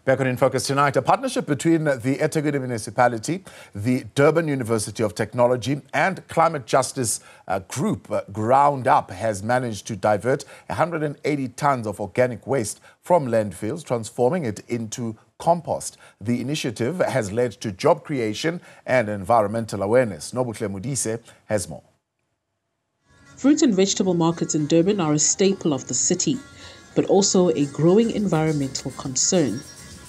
Back on In Focus tonight, a partnership between the eThekwini Municipality, the Durban University of Technology and climate justice group GroundWork has managed to divert 180 tons of organic waste from landfills, transforming it into compost. The initiative has led to job creation and environmental awareness. Nobuhle Modise has more. Fruit and vegetable markets in Durban are a staple of the city, but also a growing environmental concern.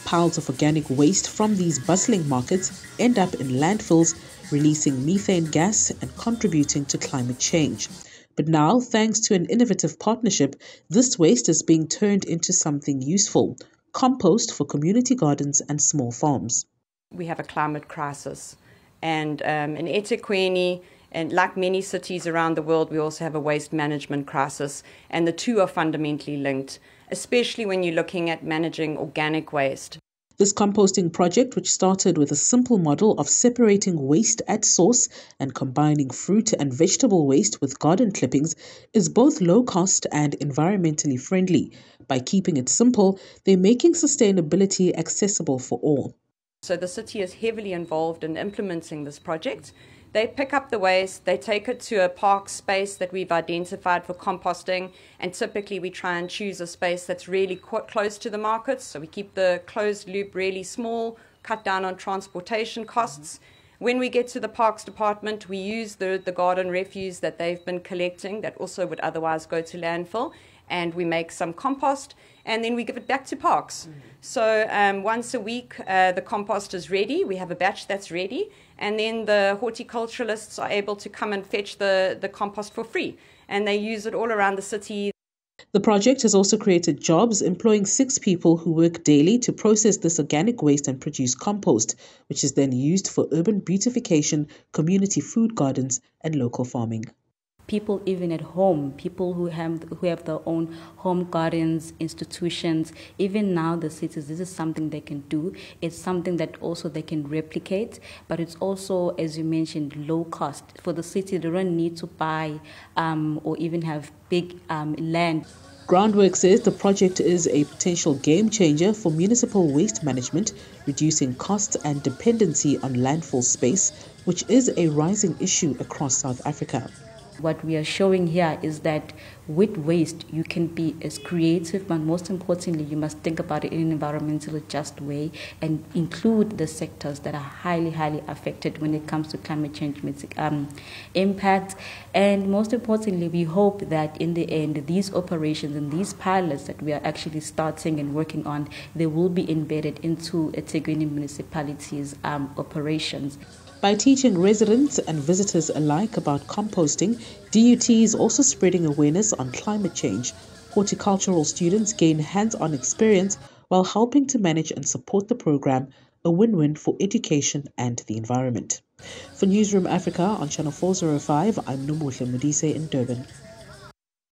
Piles of organic waste from these bustling markets end up in landfills, releasing methane gas and contributing to climate change. But now, thanks to an innovative partnership, this waste is being turned into something useful: compost for community gardens and small farms. We have a climate crisis, and in eThekwini, and like many cities around the world, we also have a waste management crisis, and the two are fundamentally linked, especially when you're looking at managing organic waste. This composting project, which started with a simple model of separating waste at source and combining fruit and vegetable waste with garden clippings, is both low cost and environmentally friendly. By keeping it simple, they're making sustainability accessible for all. So the city is heavily involved in implementing this project. They pick up the waste, they take it to a park space that we've identified for composting, and typically we try and choose a space that's really close to the markets, so we keep the closed loop really small, cut down on transportation costs. When we get to the parks department, we use the garden refuse that they've been collecting that also would otherwise go to landfill, and we make some compost, and then we give it back to parks. So once a week, the compost is ready. We have a batch that's ready, and then the horticulturalists are able to come and fetch the compost for free, and they use it all around the city. The project has also created jobs, employing 6 people who work daily to process this organic waste and produce compost, which is then used for urban beautification, community food gardens, and local farming. People even at home, people who have their own home gardens, institutions, even now the cities, this is something they can do. It's something that also they can replicate, but it's also, as you mentioned, low cost. For the city, they don't need to buy or even have big land. GroundWork says the project is a potential game changer for municipal waste management, reducing costs and dependency on landfill space, which is a rising issue across South Africa. What we are showing here is that with waste, you can be as creative, but most importantly, you must think about it in an environmentally just way and include the sectors that are highly, highly affected when it comes to climate change impact. And most importantly, we hope that in the end, these operations and these pilots that we are actually starting and working on, they will be embedded into eThekwini Municipality's operations. By teaching residents and visitors alike about composting, DUT is also spreading awareness on climate change. Horticultural students gain hands-on experience while helping to manage and support the program, a win-win for education and the environment. For Newzroom Afrika on Channel 405, I'm Nobuhle Modise in Durban.